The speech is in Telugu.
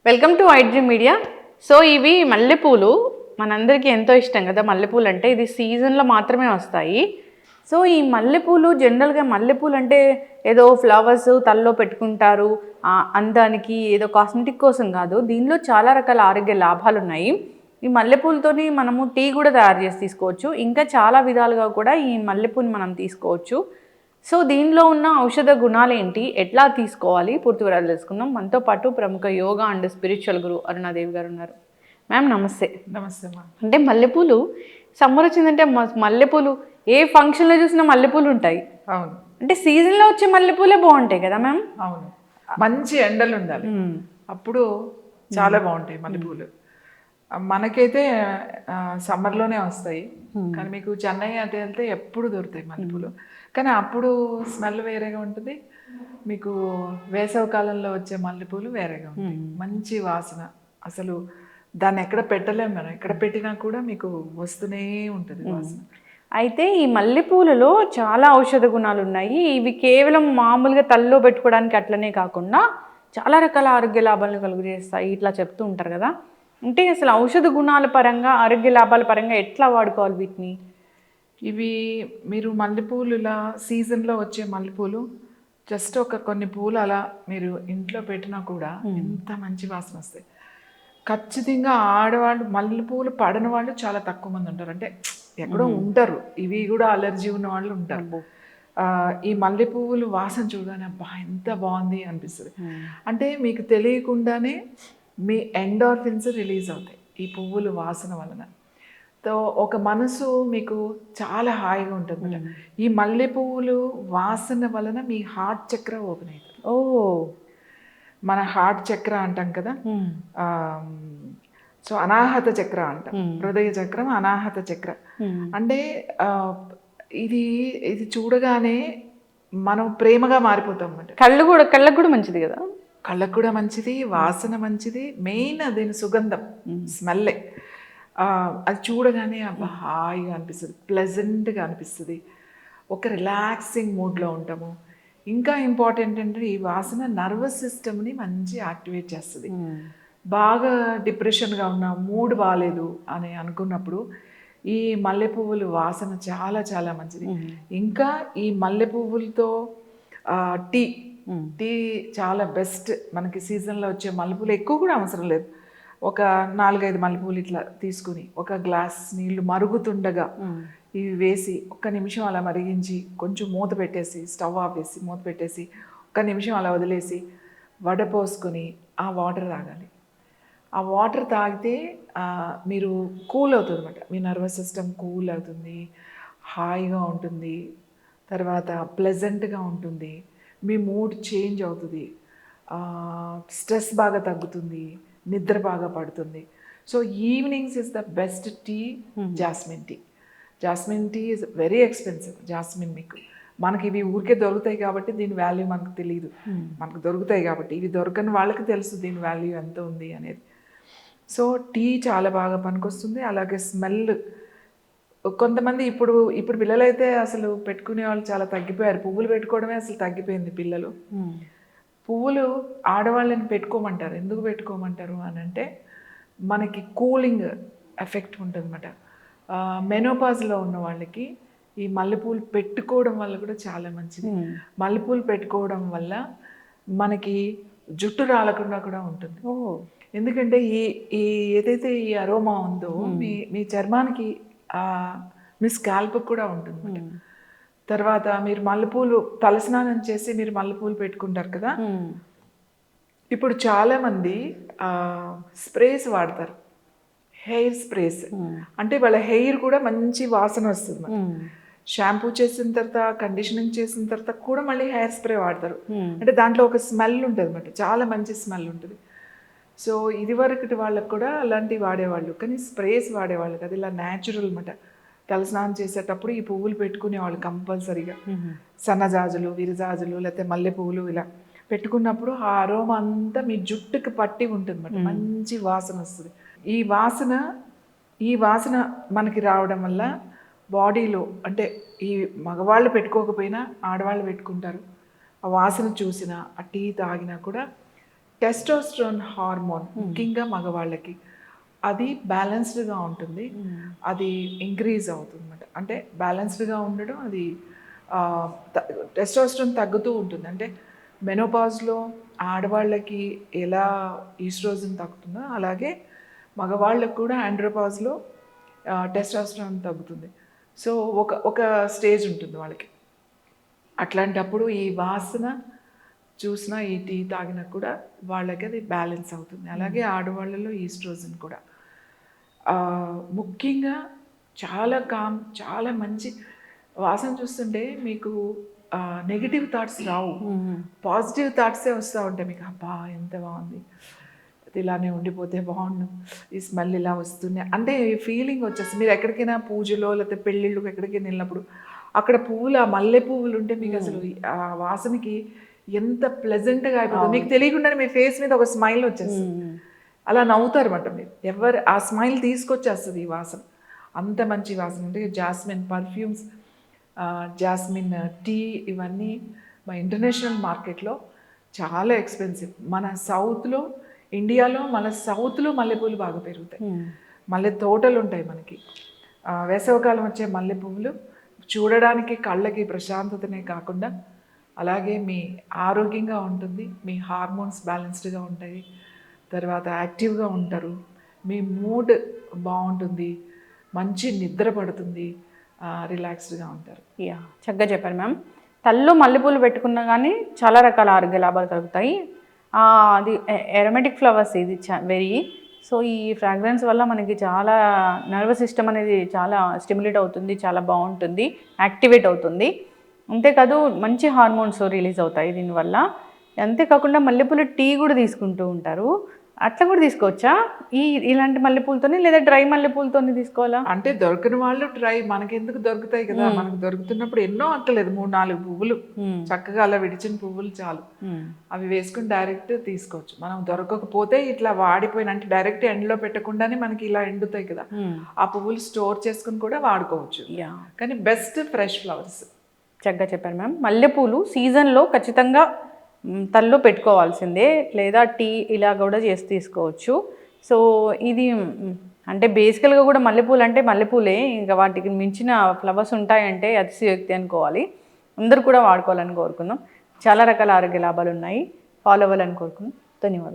Welcome to iDream media. So ఇవి మల్లెపూలు మనందరికీ ఎంతో ఇష్టం కదా. మల్లెపూలు అంటే ఇది సీజన్లో మాత్రమే వస్తాయి. సో ఈ మల్లెపూలు జనరల్గా మల్లెపూలు అంటే ఏదో ఫ్లవర్స్ తలలో పెట్టుకుంటారు అందానికి, ఏదో కాస్మెటిక్ కోసం కాదు. దీనిలో చాలా రకాల ఆరోగ్య లాభాలు ఉన్నాయి. ఈ మల్లెపూలతోని మనము టీ కూడా తయారు చేసి తీసుకోవచ్చు. ఇంకా చాలా విధాలుగా కూడా ఈ మల్లెపూని మనం తీసుకోవచ్చు. సో దీనిలో ఉన్న ఔషధ గుణాలు ఏంటి, ఎట్లా తీసుకోవాలి, పూర్తి వివరాలు తెలుసుకుందాం. మనతో పాటు ప్రముఖ యోగా అండ్ స్పిరిచువల్ గురు అరుణాదేవి గారు ఉన్నారు. మ్యామ్ నమస్తే. నమస్తే మ్యామ్. అంటే మల్లెపూలు సమ్మర్ వచ్చిందంటే మల్లెపూలు ఏ ఫంక్షన్లో చూసినా మల్లెపూలు ఉంటాయి. అవును, అంటే సీజన్లో వచ్చే మల్లెపూలే బాగుంటాయి కదా మ్యామ్. అవును, మంచి ఎండలు ఉండాలి, అప్పుడు చాలా బాగుంటాయి మల్లెపూలు. మనకైతే సమ్మర్లోనే వస్తాయి, కానీ మీకు చెన్నై అటు వెళ్తే ఎప్పుడు దొరుకుతాయి మల్లెపూలు. కానీ అప్పుడు స్మెల్ వేరేగా ఉంటుంది, మీకు వేసవి కాలంలో వచ్చే మల్లెపూలు వేరేగా ఉంటాయి. మంచి వాసన, అసలు దాన్ని ఎక్కడ పెట్టలేము మనం, ఎక్కడ పెట్టినా కూడా మీకు వస్తూనే ఉంటుంది వాసన. అయితే ఈ మల్లెపూలలో చాలా ఔషధ గుణాలు ఉన్నాయి. ఇవి కేవలం మామూలుగా తలలో పెట్టుకోవడానికి అట్లనే కాకుండా చాలా రకాల ఆరోగ్య లాభాలను కలుగజేస్తాయి ఇట్లా చెప్తూ ఉంటారు కదా. అంటే అసలు ఔషధ గుణాల పరంగా, ఆరోగ్య లాభాల పరంగా ఎట్లా వాడుకోవాలి వీటిని? ఇవి మీరు మల్లెపూలు ఇలా సీజన్లో వచ్చే మల్లెపూలు జస్ట్ కొన్ని పూలు అలా మీరు ఇంట్లో పెట్టినా కూడా ఎంత మంచి వాసన వస్తాయి. ఖచ్చితంగా ఆడవాళ్ళు మల్లెపూలు పడని వాళ్ళు చాలా తక్కువ మంది ఉంటారు, అంటే ఎక్కడో ఉంటారు, ఇవి కూడా అలర్జీ ఉన్న వాళ్ళు ఉంటారు. ఈ మల్లె పువ్వులు వాసన చూడగానే అబ్బా ఎంత బాగుంది అనిపిస్తుంది. అంటే మీకు తెలియకుండానే మీ ఎండార్ఫిన్స్ రిలీజ్ అవుతాయి ఈ పువ్వులు వాసన వలన. ఒక మనసు మీకు చాలా హాయిగా ఉంటుంది. ఈ మల్లె పువ్వులు వాసన వలన మీ హార్ట్ చక్ర ఓపెన్ అవుతుంది. ఓ, మన హార్ట్ చక్ర అంటాం కదా, సో అనాహత చక్ర అంటాం, హృదయ చక్రం అనాహత చక్ర. అంటే ఇది చూడగానే మనం ప్రేమగా మారిపోతాం అన్నమాట. కళ్ళకు కూడా మంచిది కదా. కళ్ళకు కూడా మంచిది, వాసన మంచిది, మెయిన్ దీని సుగంధం, స్మెల్లే. అది చూడగానే అబ్బా హాయిగా అనిపిస్తుంది, ప్లెజెంట్గా అనిపిస్తుంది, ఒక రిలాక్సింగ్ మూడ్లో ఉంటాము. ఇంకా ఇంపార్టెంట్ అంటే ఈ వాసన నర్వస్ సిస్టమ్ని మంచి యాక్టివేట్ చేస్తుంది. బాగా డిప్రెషన్గా ఉన్న, మూడ్ బాగాలేదు అని అనుకున్నప్పుడు ఈ మల్లె పువ్వులు వాసన చాలా చాలా మంచిది. ఇంకా ఈ మల్లె పువ్వులతో టీ చాలా బెస్ట్. మనకి సీజన్లో వచ్చే మల్లెపూలు ఎక్కువ కూడా అవసరం లేదు, ఒక 4-5 మల్లెపూలు ఇట్లా తీసుకుని ఒక గ్లాస్ నీళ్లు మరుగుతుండగా ఇవి వేసి 1 నిమిషం అలా మరిగించి కొంచెం మూత పెట్టేసి, స్టవ్ ఆఫ్ చేసి మూత పెట్టేసి 1 నిమిషం అలా వదిలేసి వడపోసుకొని ఆ వాటర్ తాగాలి. ఆ వాటర్ తాగితే మీరు కూల్ అవుతుంది అన్నమాట, మీ నర్వస్ సిస్టమ్ కూల్ అవుతుంది, హాయిగా ఉంటుంది, తర్వాత ప్లెజెంట్గా ఉంటుంది, మీ మూడ్ చేంజ్ అవుతుంది, స్ట్రెస్ బాగా తగ్గుతుంది, నిద్ర బాగా పడుతుంది. So evenings is the best tea jasmine tea. Jasmine tea is very expensive. Jasmine మీకు మనకి ఇవి ఊరికే దొరుకుతాయి కాబట్టి దీని వాల్యూ మనకు తెలియదు, మనకు దొరుకుతాయి కాబట్టి. ఇవి దొరకని వాళ్ళకి తెలుసు దీని వాల్యూ ఎంత ఉంది అనేది. సో టీ చాలా బాగా పనికొస్తుంది. అలాగే స్మెల్, కొంతమంది ఇప్పుడు పిల్లలైతే అసలు పెట్టుకునే వాళ్ళు చాలా తగ్గిపోయారు, పువ్వులు పెట్టుకోవడమే అసలు తగ్గిపోయింది పిల్లలు. పువ్వులు ఆడవాళ్ళని పెట్టుకోమంటారు. ఎందుకు పెట్టుకోమంటారు అని అంటే మనకి కూలింగ్ ఎఫెక్ట్ ఉంటుంది అన్నమాట. మెనోపాజ్లో ఉన్న వాళ్ళకి ఈ మల్లెపూలు పెట్టుకోవడం వల్ల కూడా చాలా మంచిది. మల్లెపూలు పెట్టుకోవడం వల్ల మనకి జుట్టు రాలకుండా కూడా ఉంటుంది. ఎందుకంటే ఈ ఏదైతే ఈ అరోమా ఉందో మీ చర్మానికి మీ స్కాల్ప్ కూడా ఉంటుంది. తర్వాత మీరు మల్లెపూలు తలస్నానం చేసి మీరు మల్లెపూలు పెట్టుకుంటారు కదా, ఇప్పుడు చాలామంది స్ప్రేస్ వాడతారు, హెయిర్ స్ప్రేస్. అంటే వాళ్ళ హెయిర్ కూడా మంచి వాసన వస్తుంది. షాంపూ చేసిన తర్వాత, కండిషనింగ్ చేసిన తర్వాత కూడా మళ్ళీ హెయిర్ స్ప్రే వాడతారు. అంటే దాంట్లో ఒక స్మెల్ ఉంటుంది అన్నమాట, చాలా మంచి స్మెల్ ఉంటుంది. సో ఇదివరకటి వాళ్ళకు కూడా అలాంటివి వాడేవాళ్ళు, కానీ స్ప్రేస్ వాడేవాళ్ళు కదా. ఇలా న్యాచురల్ అన్నమాట. తలస్నానం చేసేటప్పుడు ఈ పువ్వులు పెట్టుకునేవాళ్ళు కంపల్సరీగా, సన్నజాజులు, విరజాజులు, లేకపోతే మల్లె పువ్వులు ఇలా పెట్టుకున్నప్పుడు ఆ అరోమా అంతా మీ జుట్టుకి పట్టి ఉంటుంది అన్నమాట, మంచి వాసన వస్తుంది. ఈ వాసన మనకి రావడం వల్ల బాడీలో, అంటే ఈ మగవాళ్ళు పెట్టుకోకపోయినా ఆడవాళ్ళు పెట్టుకుంటారు, ఆ వాసన చూసినా ఆ టీ తాగినా కూడా టెస్టోస్టెరాన్ హార్మోన్ ముఖ్యంగా మగవాళ్ళకి అది బ్యాలెన్స్డ్గా ఉంటుంది, అది ఇంక్రీజ్ అవుతుంది అనమాట. అంటే బ్యాలెన్స్డ్గా ఉండడం, అది టెస్టోస్టెరాన్ తగ్గుతూ ఉంటుంది. అంటే మెనోపాజ్లో ఆడవాళ్ళకి ఎలా ఈస్ట్రోజన్ తగ్గుతుందో అలాగే మగవాళ్ళకు కూడా ఆండ్రోపాజ్లో టెస్టోస్టెరాన్ తగ్గుతుంది. సో ఒక స్టేజ్ ఉంటుంది వాళ్ళకి. అట్లాంటప్పుడు ఈ వాసన చూసినా, ఈ టీ తాగినా కూడా వాళ్ళకి అది బ్యాలెన్స్ అవుతుంది. అలాగే ఆడవాళ్ళలో ఈస్ట్రోజన్ కూడా ముఖ్యంగా చాలా కామ్, చాలా మంచి వాసన చూస్తుంటే మీకు నెగిటివ్ థాట్స్ రావు, పాజిటివ్ థాట్సే వస్తూ ఉంటాయి మీకు. అబ్బా ఎంత బాగుంది, అది ఇలానే ఉండిపోతే బాగుండు, ఈ స్మెల్ ఇలా వస్తుంది అంటే ఫీలింగ్ వచ్చేస్తుంది. మీరు ఎక్కడికైనా పూజలో లేకపోతే పెళ్ళిళ్ళు ఎక్కడికైనా వెళ్ళినప్పుడు అక్కడ పువ్వులు, ఆ మల్లె పువ్వులు ఉంటే మీకు అసలు ఆ వాసనకి ఎంత ప్లెజెంట్గా అయిపోతుంది. మీకు తెలియకుండానే మీ ఫేస్ మీద ఒక స్మైల్ వచ్చేస్తుంది, అలా నవ్వుతారు అన్నమాట మీరు. ఎవరు ఆ స్మైల్ తీసుకొచ్చేస్తుంది ఈ వాసన, అంత మంచి వాసన. అంటే జాస్మిన్ పర్ఫ్యూమ్స్, జాస్మిన్ టీ, ఇవన్నీ మా ఇంటర్నేషనల్ మార్కెట్లో చాలా ఎక్స్పెన్సివ్. మన సౌత్లో, ఇండియాలో మన సౌత్లో మల్లెపూలు బాగా పెరుగుతాయి. మల్లె తోటలు ఉంటాయి మనకి. వేసవికాలం వచ్చే మల్లె పువ్వులు చూడడానికి కళ్ళకి ప్రశాంతతనే కాకుండా అలాగే మీ ఆరోగ్యంగా ఉంటుంది, మీ హార్మోన్స్ బ్యాలెన్స్డ్గా ఉంటాయి, తర్వాత యాక్టివ్గా ఉంటారు, మీ మూడ్ బాగుంటుంది, మంచి నిద్ర పడుతుంది, రిలాక్స్డ్గా ఉంటారు. యా, చక్కగా చెప్పారు మ్యామ్. తల్లో మల్లెపూలు పెట్టుకున్నా కానీ చాలా రకాల ఆరోగ్య లాభాలు కలుగుతాయి. అది ఎరోమేటిక్ ఫ్లవర్స్, ఇది వెరీ. సో ఈ ఫ్రాగ్రెన్స్ వల్ల మనకి చాలా నర్వస్ సిస్టమ్ అనేది చాలా స్టిమ్యులేట్ అవుతుంది, చాలా బాగుంటుంది, యాక్టివేట్ అవుతుంది. అంతేకాదు మంచి హార్మోన్స్ రిలీజ్ అవుతాయి దీనివల్ల. అంతేకాకుండా మల్లెపూల టీ కూడా తీసుకుంటూ ఉంటారు, అట్లా కూడా తీసుకోవచ్చా ఇలాంటి మల్లెపూలతోని, లేదా డ్రై మల్లెపూలతోని తీసుకోవాలా? అంటే దొరకని వాళ్ళు డ్రై, మనకెందుకు దొరుకుతాయి కదా, మనకు దొరుకుతున్నప్పుడు ఎన్నో అక్కర్లేదు, 3-4 పువ్వులు చక్కగా అలా విడిచిన పువ్వులు చాలు, అవి వేసుకుని డైరెక్ట్ తీసుకోవచ్చు. మనం దొరకకపోతే ఇట్లా వాడిపోయిన, అంటే డైరెక్ట్ ఎండలో పెట్టకుండానే మనకి ఇలా ఎండుతాయి కదా, ఆ పువ్వులు స్టోర్ చేసుకుని కూడా వాడుకోవచ్చు. కానీ బెస్ట్ ఫ్రెష్ ఫ్లవర్స్. చక్కగా చెప్పారు మ్యామ్. మల్లెపూలు సీజన్లో ఖచ్చితంగా తల్లో పెట్టుకోవాల్సిందే, లేదా టీ ఇలా కూడా చేసి తీసుకోవచ్చు. సో ఇది అంటే బేసికల్గా కూడా మల్లెపూలు అంటే మల్లెపూలే, ఇంకా వాటికి మించిన ఫ్లవర్స్ ఉంటాయంటే అతిశయోక్తి అనుకోవాలి. అందరూ కూడా వాడుకోవాలని కోరుకుందాం. చాలా రకాల ఆరోగ్య లాభాలు ఉన్నాయి, ఫాలో అవ్వాలని కోరుకుందాం. ధన్యవాదాలు.